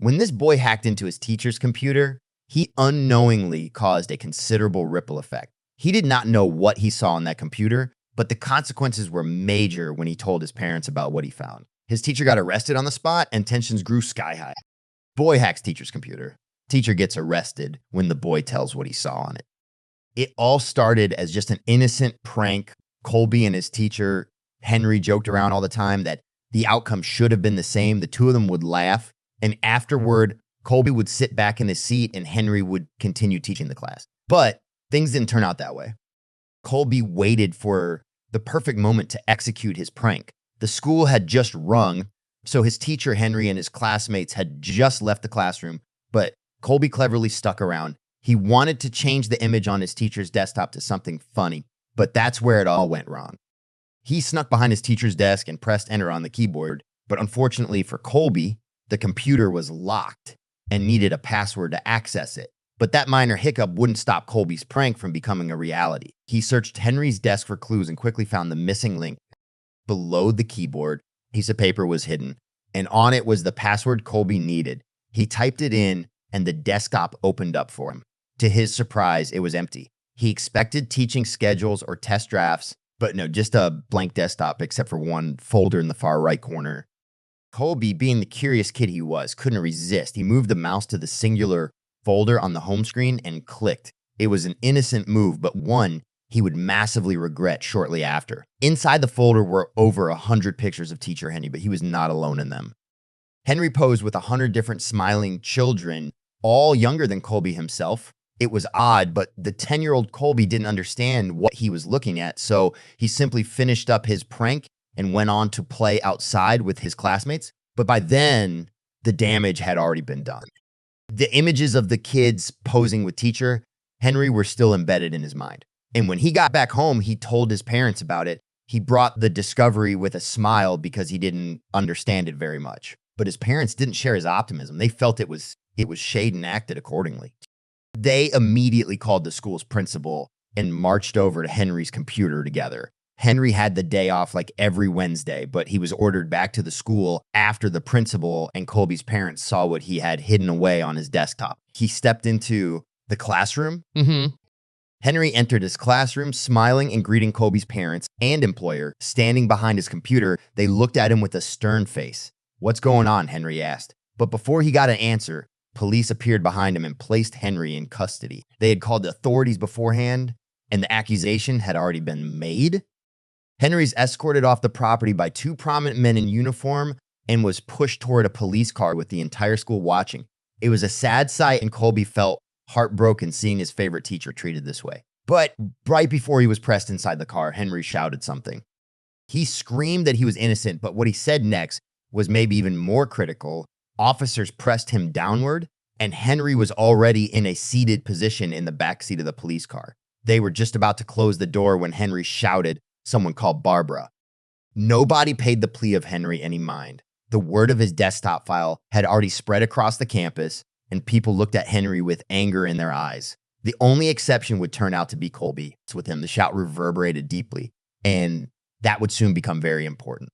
When this boy hacked into his teacher's computer, he unknowingly caused a considerable ripple effect. He did not know what he saw on that computer, but the consequences were major when he told his parents about what he found. His teacher got arrested on the spot, and tensions grew sky high. Boy hacks teacher's computer. Teacher gets arrested when the boy tells what he saw on it. It all started as just an innocent prank. Colby and his teacher, Henry, joked around all the time that the outcome should have been the same. The two of them would laugh, and afterward, Colby would sit back in his seat and Henry would continue teaching the class. But things didn't turn out that way. Colby waited for the perfect moment to execute his prank. The school had just rung, so his teacher, Henry, and his classmates had just left the classroom, but Colby cleverly stuck around. He wanted to change the image on his teacher's desktop to something funny, but that's where it all went wrong. He snuck behind his teacher's desk and pressed enter on the keyboard, but unfortunately for Colby, the computer was locked and needed a password to access it. But that minor hiccup wouldn't stop Colby's prank from becoming a reality. He searched Henry's desk for clues and quickly found the missing link. Below the keyboard, a piece of paper was hidden, and on it was the password Colby needed. He typed it in, and the desktop opened up for him. To his surprise, it was empty. He expected teaching schedules or test drafts, but no, just a blank desktop except for one folder in the far right corner. Colby, being the curious kid he was, couldn't resist. He moved the mouse to the singular folder on the home screen and clicked. It was an innocent move, but one he would massively regret shortly after. Inside the folder were over 100 pictures of teacher Henry, but he was not alone in them. Henry posed with 100 different smiling children, all younger than Colby himself. It was odd, but the 10-year-old Colby didn't understand what he was looking at, so he simply finished up his prank and went on to play outside with his classmates. But by then, the damage had already been done. The images of the kids posing with teacher Henry were still embedded in his mind. And when he got back home, he told his parents about it. He brought the discovery with a smile because he didn't understand it very much. But his parents didn't share his optimism. They felt it was shade and acted accordingly. They immediately called the school's principal and marched over to Henry's computer together. Henry had the day off like every Wednesday, but he was ordered back to the school after the principal and Colby's parents saw what he had hidden away on his desktop. He stepped into the classroom. Henry entered his classroom, smiling and greeting Colby's parents and employer. Standing behind his computer, they looked at him with a stern face. "What's going on?" Henry asked. But before he got an answer, police appeared behind him and placed Henry in custody. They had called the authorities beforehand, and the accusation had already been made. Henry's escorted off the property by two prominent men in uniform and was pushed toward a police car with the entire school watching. It was a sad sight, and Colby felt heartbroken seeing his favorite teacher treated this way. But right before he was pressed inside the car, Henry shouted something. He screamed that he was innocent, but what he said next was maybe even more critical. Officers pressed him downward, and Henry was already in a seated position in the backseat of the police car. They were just about to close the door when Henry shouted, "Someone called Barbara." Nobody paid the plea of Henry any mind. The word of his desktop file had already spread across the campus, and people looked at Henry with anger in their eyes. The only exception would turn out to be Colby. With him, the shout reverberated deeply, and that would soon become very important.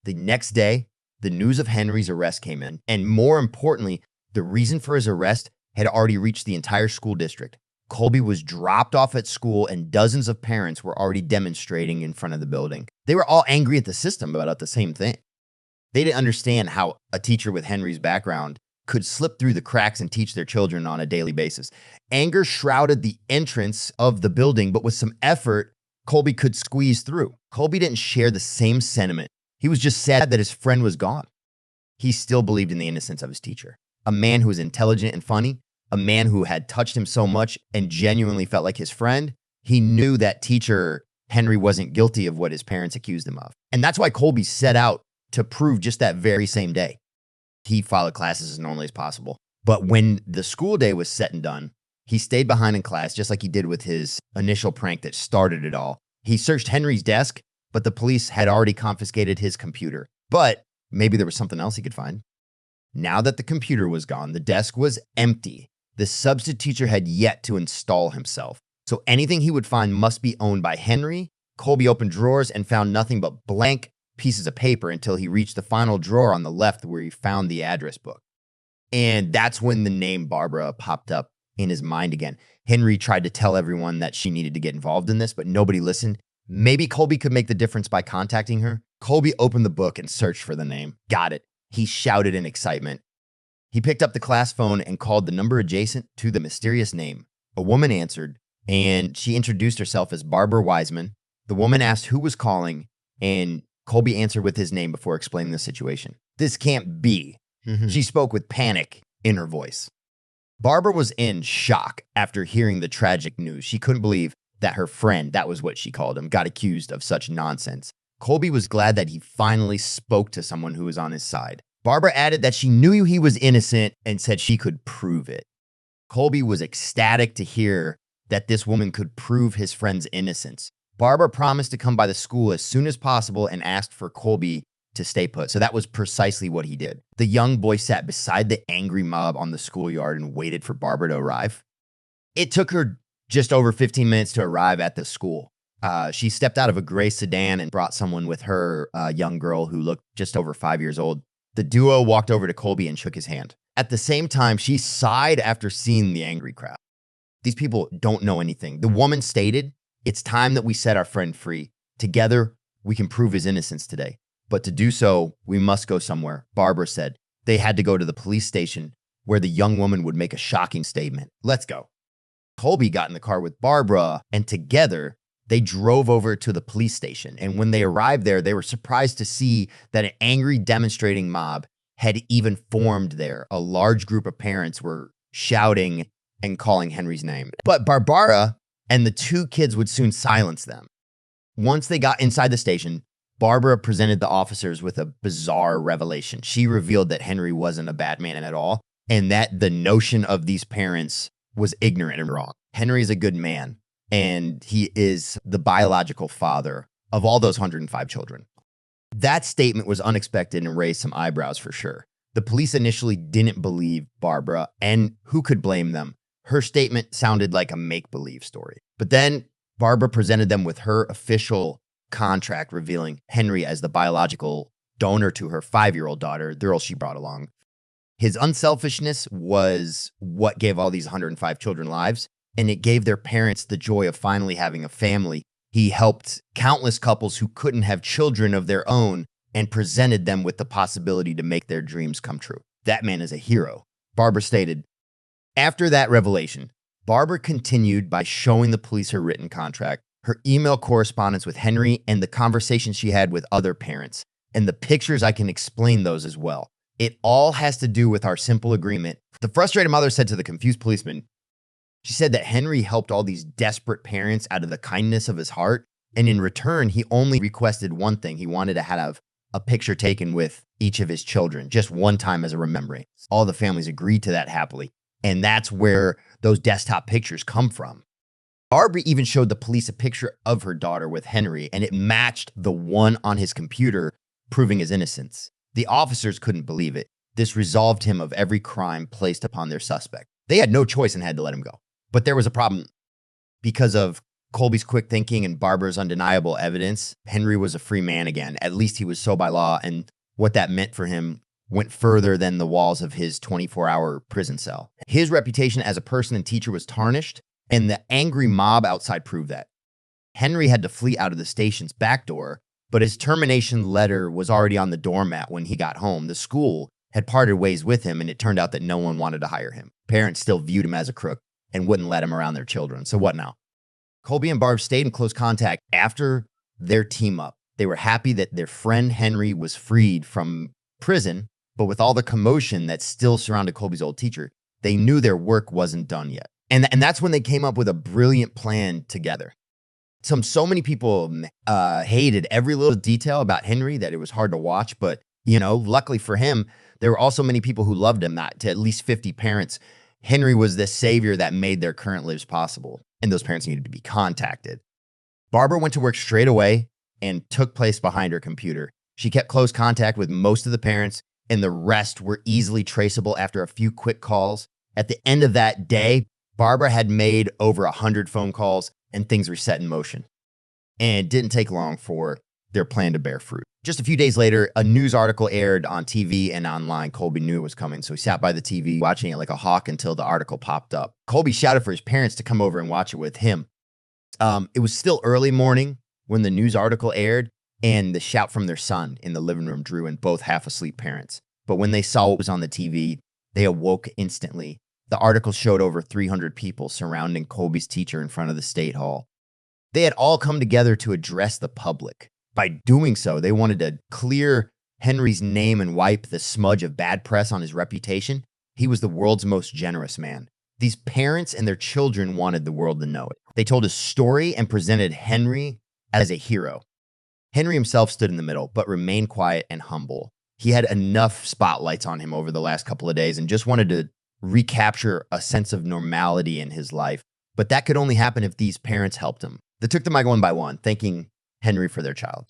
The next day, the news of Henry's arrest came in, and more importantly, the reason for his arrest had already reached the entire school district. Colby was dropped off at school, and dozens of parents were already demonstrating in front of the building. They were all angry at the system about the same thing. They didn't understand how a teacher with Henry's background could slip through the cracks and teach their children on a daily basis. Anger shrouded the entrance of the building, but with some effort, Colby could squeeze through. Colby didn't share the same sentiment. He was just sad that his friend was gone. He still believed in the innocence of his teacher. A man who was intelligent and funny, a man who had touched him so much and genuinely felt like his friend. He knew that teacher Henry wasn't guilty of what his parents accused him of. And that's why Colby set out to prove just that very same day. He followed classes as normally as possible. But when the school day was set and done, he stayed behind in class just like he did with his initial prank that started it all. He searched Henry's desk, but the police had already confiscated his computer. But maybe there was something else he could find. Now that the computer was gone, the desk was empty. The substitute teacher had yet to install himself. So anything he would find must be owned by Henry. Colby opened drawers and found nothing but blank pieces of paper until he reached the final drawer on the left where he found the address book. And that's when the name Barbara popped up in his mind again. Henry tried to tell everyone that she needed to get involved in this, but nobody listened. Maybe Colby could make the difference by contacting her. Colby opened the book and searched for the name. Got it. He shouted in excitement. He picked up the class phone and called the number adjacent to the mysterious name. A woman answered, and she introduced herself as Barbara Wiseman. The woman asked who was calling, and Colby answered with his name before explaining the situation. This can't be. She spoke with panic in her voice. Barbara was in shock after hearing the tragic news. She couldn't believe that her friend, that was what she called him, got accused of such nonsense. Colby was glad that he finally spoke to someone who was on his side. Barbara added that she knew he was innocent and said she could prove it. Colby was ecstatic to hear that this woman could prove his friend's innocence. Barbara promised to come by the school as soon as possible and asked for Colby to stay put. So that was precisely what he did. The young boy sat beside the angry mob on the schoolyard and waited for Barbara to arrive. It took her just over 15 minutes to arrive at the school. She stepped out of a gray sedan and brought someone with her, a young girl who looked just over 5 years old. The duo walked over to Colby and shook his hand. At the same time, she sighed after seeing the angry crowd. These people don't know anything. The woman stated, "It's time that we set our friend free. Together, we can prove his innocence today. But to do so, we must go somewhere." Barbara said they had to go to the police station where the young woman would make a shocking statement. Let's go. Colby got in the car with Barbara, and together they drove over to the police station. And when they arrived there, they were surprised to see that an angry demonstrating mob had even formed there. A large group of parents were shouting and calling Henry's name. But Barbara and the two kids would soon silence them. Once they got inside the station, Barbara presented the officers with a bizarre revelation. She revealed that Henry wasn't a bad man at all, and that the notion of these parents was ignorant and wrong. Henry's a good man, and he is the biological father of all those 105 children. That statement was unexpected and raised some eyebrows for sure. The police initially didn't believe Barbara, and who could blame them? Her statement sounded like a make-believe story. But then Barbara presented them with her official contract revealing Henry as the biological donor to her 5-year-old daughter, the girl she brought along. His unselfishness was what gave all these 105 children lives, and it gave their parents the joy of finally having a family. He helped countless couples who couldn't have children of their own and presented them with the possibility to make their dreams come true. That man is a hero. Barbara stated, after that revelation, Barbara continued by showing the police her written contract, her email correspondence with Henry, and the conversations she had with other parents. And the pictures, I can explain those as well. It all has to do with our simple agreement. The frustrated mother said to the confused policeman, she said that Henry helped all these desperate parents out of the kindness of his heart. And in return, he only requested one thing. He wanted to have a picture taken with each of his children, just one time as a remembering. All the families agreed to that happily. And that's where those desktop pictures come from. Barbara even showed the police a picture of her daughter with Henry, and it matched the one on his computer, proving his innocence. The officers couldn't believe it. This resolved him of every crime placed upon their suspect. They had no choice and had to let him go. But there was a problem. Because of Colby's quick thinking and Barbara's undeniable evidence, Henry was a free man again. At least he was so by law, and what that meant for him went further than the walls of his 24-hour prison cell. His reputation as a person and teacher was tarnished, and the angry mob outside proved that. Henry had to flee out of the station's back door, but his termination letter was already on the doormat when he got home. The school had parted ways with him, and it turned out that no one wanted to hire him. Parents still viewed him as a crook and wouldn't let him around their children. So what now? Colby and Barb stayed in close contact after their team up. They were happy that their friend Henry was freed from prison, but with all the commotion that still surrounded Colby's old teacher, they knew their work wasn't done yet. And that's when they came up with a brilliant plan together. So many people hated every little detail about Henry that it was hard to watch. But, luckily for him, there were also many people who loved him, not to at least 50 parents. Henry was the savior that made their current lives possible. And those parents needed to be contacted. Barbara went to work straight away and took place behind her computer. She kept close contact with most of the parents, and the rest were easily traceable after a few quick calls. At the end of that day, Barbara had made over 100 phone calls, and things were set in motion. And it didn't take long for their plan to bear fruit. Just a few days later, a news article aired on TV and online. Colby knew it was coming, so he sat by the TV watching it like a hawk until the article popped up. Colby shouted for his parents to come over and watch it with him. It was still early morning when the news article aired, and the shout from their son in the living room drew in both half-asleep parents. But when they saw what was on the TV, they awoke instantly. The article showed over 300 people surrounding Colby's teacher in front of the State Hall. They had all come together to address the public. By doing so, they wanted to clear Henry's name and wipe the smudge of bad press on his reputation. He was the world's most generous man. These parents and their children wanted the world to know it. They told his story and presented Henry as a hero. Henry himself stood in the middle, but remained quiet and humble. He had enough spotlights on him over the last couple of days and just wanted to recapture a sense of normality in his life. But that could only happen if these parents helped him. They took the mic one by one, thanking Henry for their child.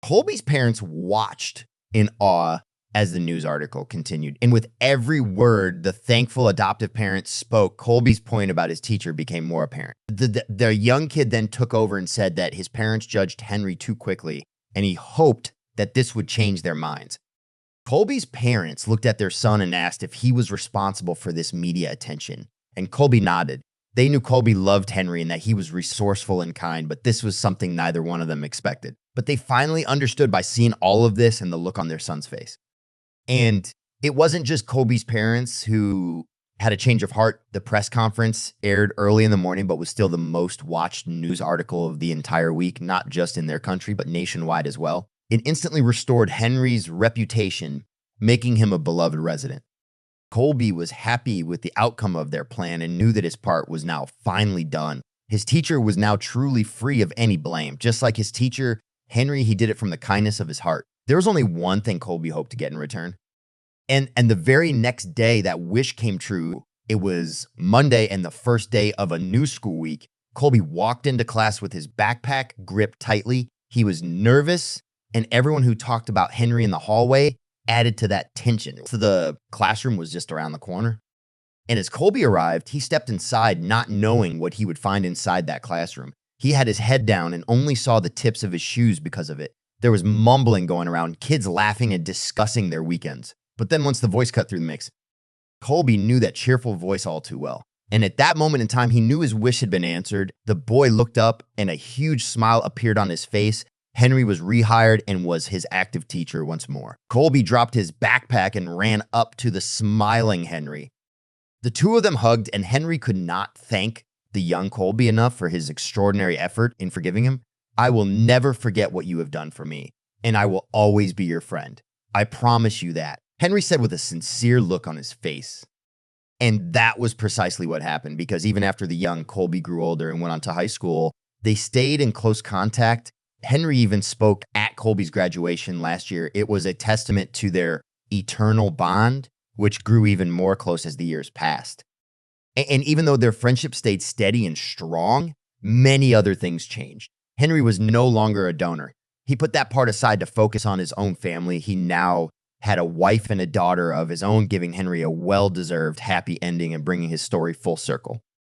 Colby's parents watched in awe as the news article continued. And with every word the thankful adoptive parents spoke, Colby's point about his teacher became more apparent. The young kid then took over and said that his parents judged Henry too quickly, and he hoped that this would change their minds. Colby's parents looked at their son and asked if he was responsible for this media attention, and Colby nodded. They knew Colby loved Henry and that he was resourceful and kind, but this was something neither one of them expected. But they finally understood by seeing all of this and the look on their son's face. And it wasn't just Colby's parents who had a change of heart. The press conference aired early in the morning, but was still the most watched news article of the entire week, not just in their country, but nationwide as well. It instantly restored Henry's reputation, making him a beloved resident. Colby was happy with the outcome of their plan and knew that his part was now finally done. His teacher was now truly free of any blame. Just like his teacher, Henry, he did it from the kindness of his heart. There was only one thing Colby hoped to get in return. And the very next day that wish came true. It was Monday and the first day of a new school week. Colby walked into class with his backpack gripped tightly. He was nervous, and everyone who talked about Henry in the hallway added to that tension. So the classroom was just around the corner. And as Colby arrived, he stepped inside not knowing what he would find inside that classroom. He had his head down and only saw the tips of his shoes because of it. There was mumbling going around, kids laughing and discussing their weekends. But then once the voice cut through the mix, Colby knew that cheerful voice all too well. And at that moment in time, he knew his wish had been answered. The boy looked up and a huge smile appeared on his face. Henry was rehired and was his active teacher once more. Colby dropped his backpack and ran up to the smiling Henry. The two of them hugged, and Henry could not thank the young Colby enough for his extraordinary effort in forgiving him. "I will never forget what you have done for me, and I will always be your friend. I promise you that," Henry said with a sincere look on his face. And that was precisely what happened, because even after the young Colby grew older and went on to high school, they stayed in close contact. Henry even spoke at Colby's graduation last year. It was a testament to their eternal bond, which grew even more close as the years passed. And even though their friendship stayed steady and strong, many other things changed. Henry was no longer a donor. He put that part aside to focus on his own family. He now had a wife and a daughter of his own, giving Henry a well-deserved happy ending and bringing his story full circle.